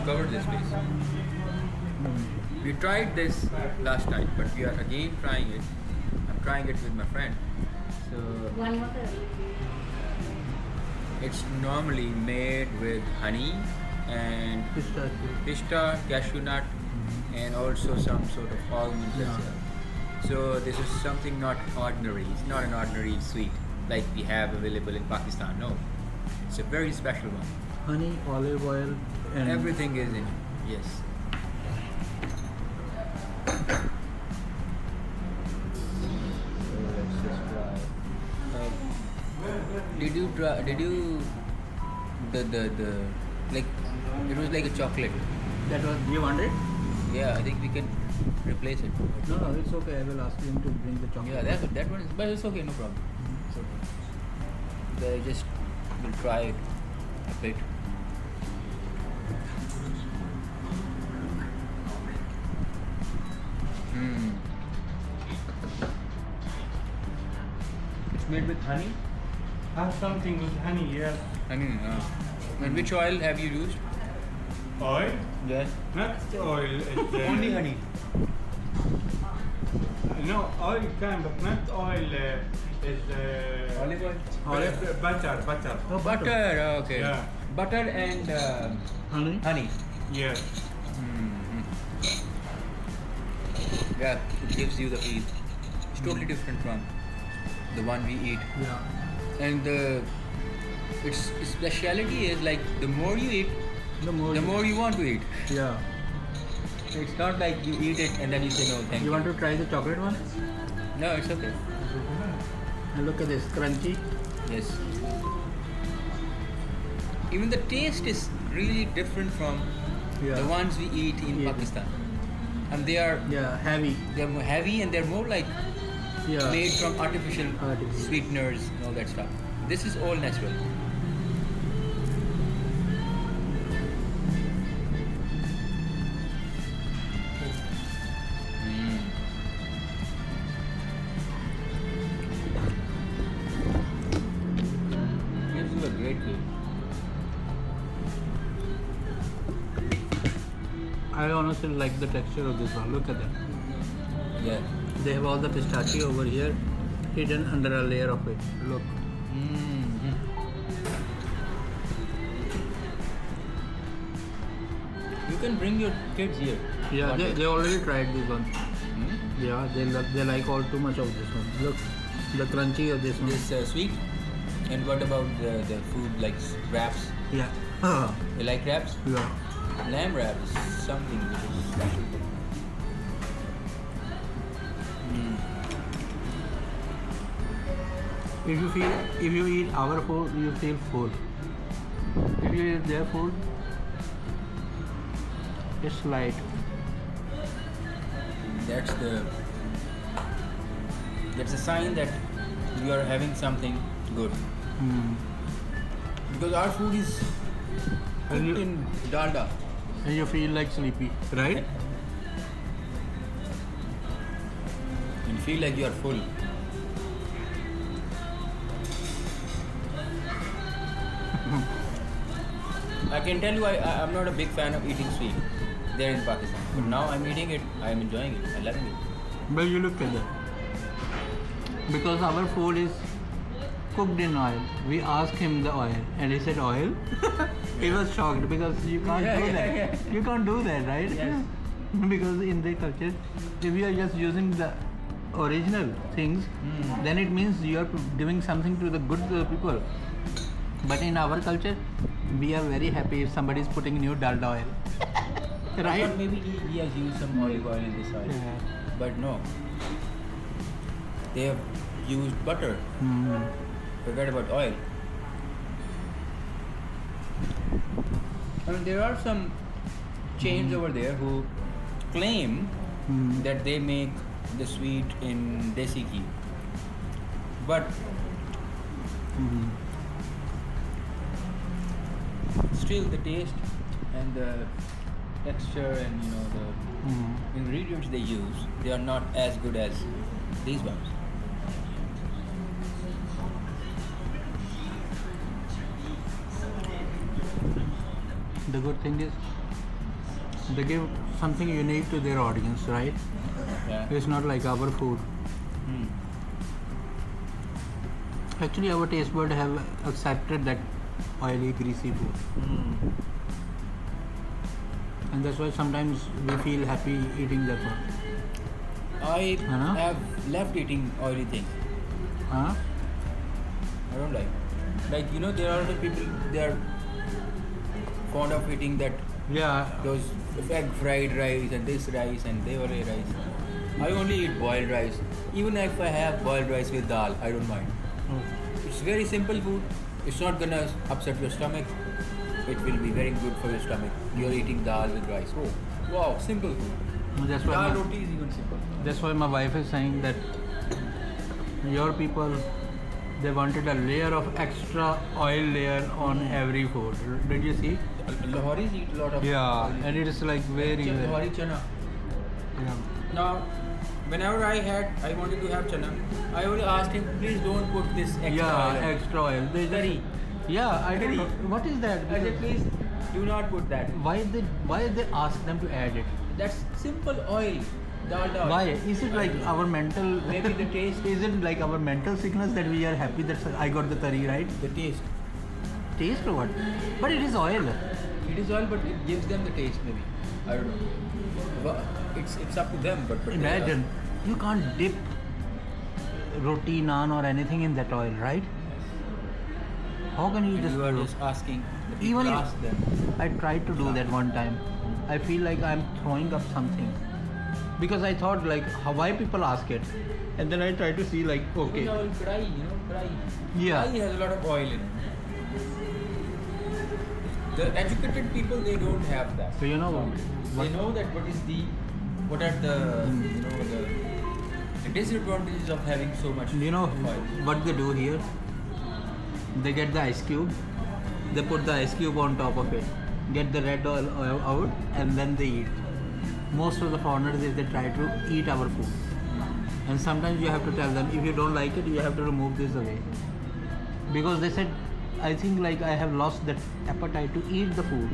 cover this base. We tried this last time, but we are again trying it. I'm trying it with my friend. So One more. it's normally made with honey and pista, cashew nut, and also some sort of almonds as well. So this is something not ordinary. It's not an ordinary sweet like we have available in Pakistan. No, it's a very special one. Honey, olive oil, and Everything is in it. Yes. Did you try? Did you the like? It was like a chocolate. that was. Do you want it? Yeah, I think we can replace it. No, no, it's okay. I will ask him to bring the chocolate. Yeah, that one is, but it's okay, no problem. It's okay. But I just will try it a bit. It's made with honey. Have something with honey, yes. Honey. And which oil have you used? Oil? Yes. Not oil. It's, Only honey. No, oil can, but not oil. Is Olive oil. butter. Oh, Butter. Okay. Yeah. Butter and Honey. honey. Yes. Yeah, it gives you the feel. It's totally different from the one we eat. Yeah. And its speciality is like the more you eat, The more. the more you want to eat. Yeah. It's not like you eat it and then you say no, thank you. You want to try the chocolate one? No, it's okay. And look at this, crunchy. Yes. Even the taste is really different from Yeah. the ones we eat in Yeah. Pakistan. And they are Yeah, heavy. they're more heavy and they're more like Yeah. made from artificial Artificial. sweeteners and all that stuff. This is all natural. Gives you a great feel. I honestly like the texture of this one. Look at that. Yeah. They have all the pistachio over here, hidden under a layer of it. Look. You can bring your kids here. Yeah, One they, day. they already tried this one. Hmm? Yeah, they like all too much of this one. Look, the crunchy of this one. This sweet. And what about the food like wraps? Yeah. You like wraps? Yeah. Lamb wrap is something which is special. If you eat our food, you feel full. If you eat their food, it's light. That's a sign that we are having something good. Because our food is And cooked you- in dalda. And you feel like sleepy, right? And feel like you are full. I can tell you I'm not a big fan of eating sweet there in Pakistan. But now I'm eating it, I'm enjoying it, I'm loving it. But you look at that. Because our food is cooked in oil. We asked him the oil and he said oil. He was shocked because you can't Yeah, do yeah, that. yeah. You can't do that, right? Yes. Because in the culture, if you are just using the original things, then it means you are giving something to the good people. But in our culture, we are very happy if somebody is putting new dalda oil. I Right? thought maybe he has used some olive oil in this oil. Yeah. But no. They have used butter. Forget about oil. I mean, there are some chains over there who claim that they make the sweet in desi ghee. But still the taste and the texture and the ingredients they use, they are not as good as these ones. The good thing is They give something unique to their audience, right? Yeah. It's not like our food. Mm. Actually, our taste bud have accepted that oily, greasy food, Mm. and that's why sometimes we feel happy eating that one. I Huh? have left eating oily things. Huh? I don't like. Like there are other people they are fond of eating that Yeah. those egg fried rice and this rice and they rice. I only eat boiled rice. Even if I have boiled rice with dal, I don't mind. Oh. It's very simple food. It's not gonna upset your stomach. It will be very good for your stomach. You're eating dal with rice. Oh, wow, simple food. That's why. Dal My, roti is even simple. that's why my wife is saying that your people, they wanted a layer of extra oil layer on every food. Did you see? Lahoris eat a lot of. Yeah, and it is like very. Lahori chana. Yeah. Now, whenever I wanted to have chana, I would ask him, please don't put this extra Yeah, oil. extra oil. They just, Curry. yeah, I don't Curry. know. What is that? I said, please do not put that. Why they ask them to add it? That's simple oil. Dalda. Why? Is it like our mental? Maybe the taste. Is it like our mental sickness that we are happy that I got the tari right? The taste. Taste or what? But it is oil. It is oil, but it gives them the taste maybe. I don't know. Well, it's up to them, but Imagine you can't dip roti, naan or anything in that oil, right? How can you and just? you are do- just asking. The people Even if- ask them. I tried to do that one time. I feel like I'm throwing up something because I thought like why people ask it, and then I tried to see like okay, Even our kadai, kadai. Yeah. Kadai has a lot of oil in it. The educated people, they don't have that. so you know They know that what are the the disadvantages of having so much you know oil. what they do here? They get the ice cube, they put the ice cube on top of it, get the red oil out, and then they eat. Most of the foreigners they try to eat our food, and sometimes you have to tell them if you don't like it, you have to remove this away, because they said I think like I have lost that appetite to eat the food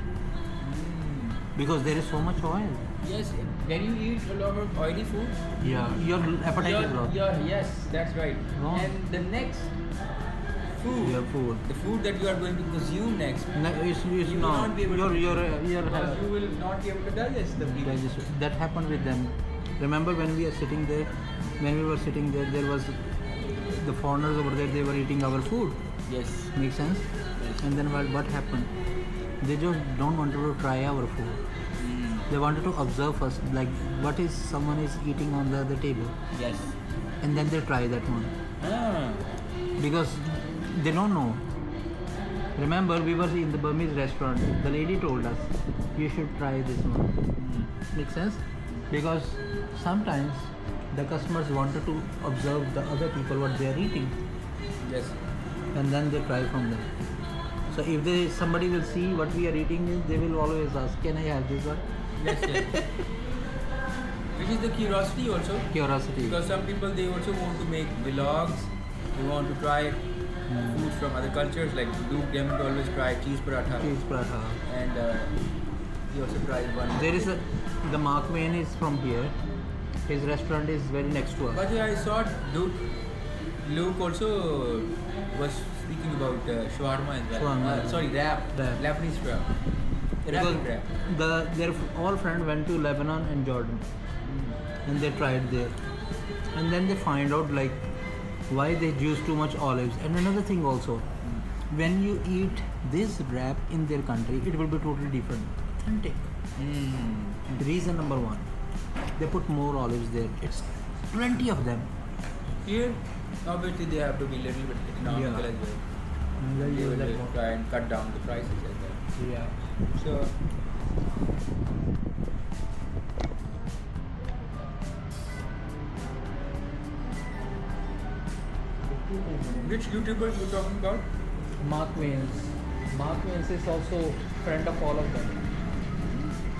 because there is so much oil. Yes, when you eat a lot of oily food, Yeah, your appetite is lost. yes, that's right. Wrong. And the next food, Your food. the food that you are going to consume next, No, it's you will not. not be able to Your because you will not be able to digest the previous. that happened with them. Remember when we were sitting there? When we were sitting there, there was the foreigners over there. They were eating our food. Yes. Make sense? Yes. And then what happened? They just don't want to try our food. They wanted to observe first, like what is someone is eating on the other table, Yes. and then they try that one Ah. because they don't know. Remember, we were in the Burmese restaurant. The lady told us you should try this one. Make sense? Because sometimes the customers wanted to observe the other people what they are eating, Yes. and then they try from them. So if somebody will see what we are eating, they will always ask, "Can I have this one?" Yes. Yes. Which is the curiosity also. Curiosity. Because some people they also want to make vlogs. They want to try foods from other cultures. Like Luke Demond always try cheese paratha, Cheese paratha. and he also tried one. There is the Mark Wayne is from here. His restaurant is very next to us. But I saw Luke also was speaking about shawarma as well. Shawarma. Sorry, wrap. Wrap. Lebanese wrap. Because Wrap. their all friends went to Lebanon and Jordan, and they tried there, and then they find out like why they use too much olives. And another thing also, when you eat this wrap in their country, it will be totally different, authentic. Reason number one, they put more olives there. It's plenty of them. Here, obviously they have to be a little bit economical Yeah. as well. And they'll They use will that one. try and cut down the prices as well. Yeah. So, which YouTuber you talking about? Mark Wayne's. Mark Wayne's is also friend of all of them.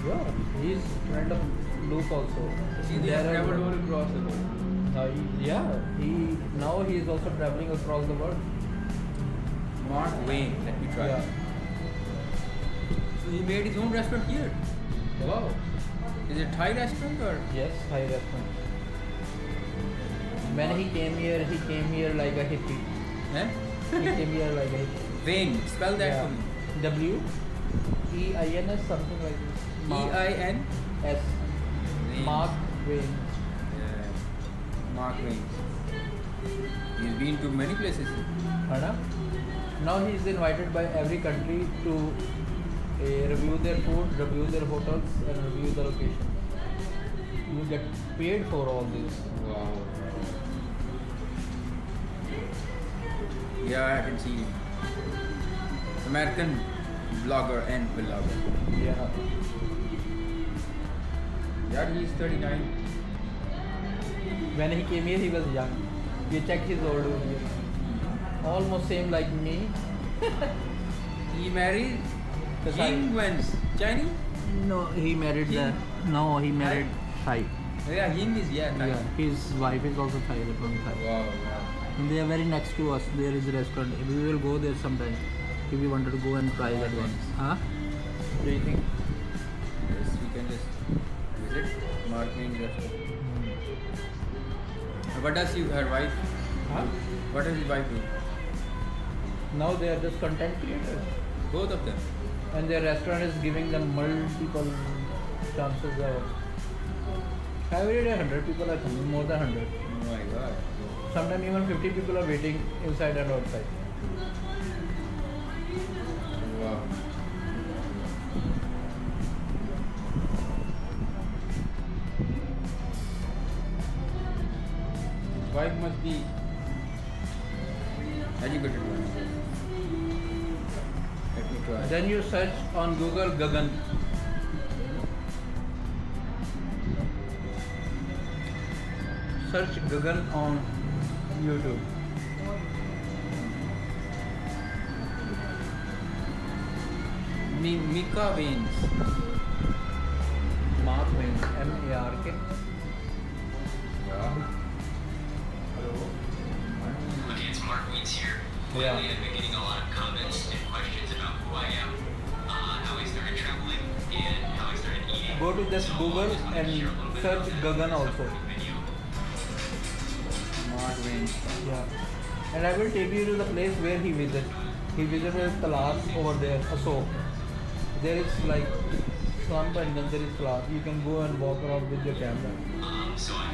Yeah, he's friend of Luke also. See, they have traveled all across the world. Now he is also traveling across the world. Mark Wayne, let me try. Yeah. So he made his own restaurant here. Wow. Is it Thai restaurant or? Yes, Thai restaurant. When he came here like a hippie. Eh? He came here like a hippie. Wayne. Spell that Yeah. for me. W-E-I-N-S, something like this. E-I-N? S. Wayne. Mark Wayne. Yeah. Mark Wayne. He's been to many places. Anna? Now he is invited by every country to review their food, review their hotels, and review the location. You get paid for all this. Wow. Yeah, I can see him. American blogger and vlogger. Yeah. Yeah, he's 39. When he came here, he was young. You check his old video. Almost same like me. He married The Thai. Ying Wen's Chinese? No, he married the. No, he married Thai. Yeah, Ying is Thai. Yeah, his wife is also Thai, from Thai. Wow, wow. And they are very next to us. There is a restaurant. We will go there sometime if you wanted to go and try that one. Huh? Do you think? Yes, we can just visit Mark Wayne's restaurant. What does her wife? Huh? What does his wife do? Now they are just content creators. Both of them. And their restaurant is giving them multiple chances of. Every day 100 people are coming, more than 100. Oh my god. Sometimes even 50 people are waiting inside and outside. Wow. His wife must be educated one. Let me try. Then you search on Google Gagan. Search Gagan on YouTube. Mika Wayne's. Mark Wayne, M-A-R-K. Wow. Okay, it's Mark Weeds here. Yeah. Lately, I've been getting a lot of comments and questions about who I am, how I started traveling, and how I started eating. Go to just So, Google I just wanted to and share a little bit search about that Gagan in this also. upcoming video. Mark Wayne's. Yeah. And I will take you to the place where he visited. He visited Talas over there, Asok. There is like slump and then there is Talas. You can go and walk around with your camera. So I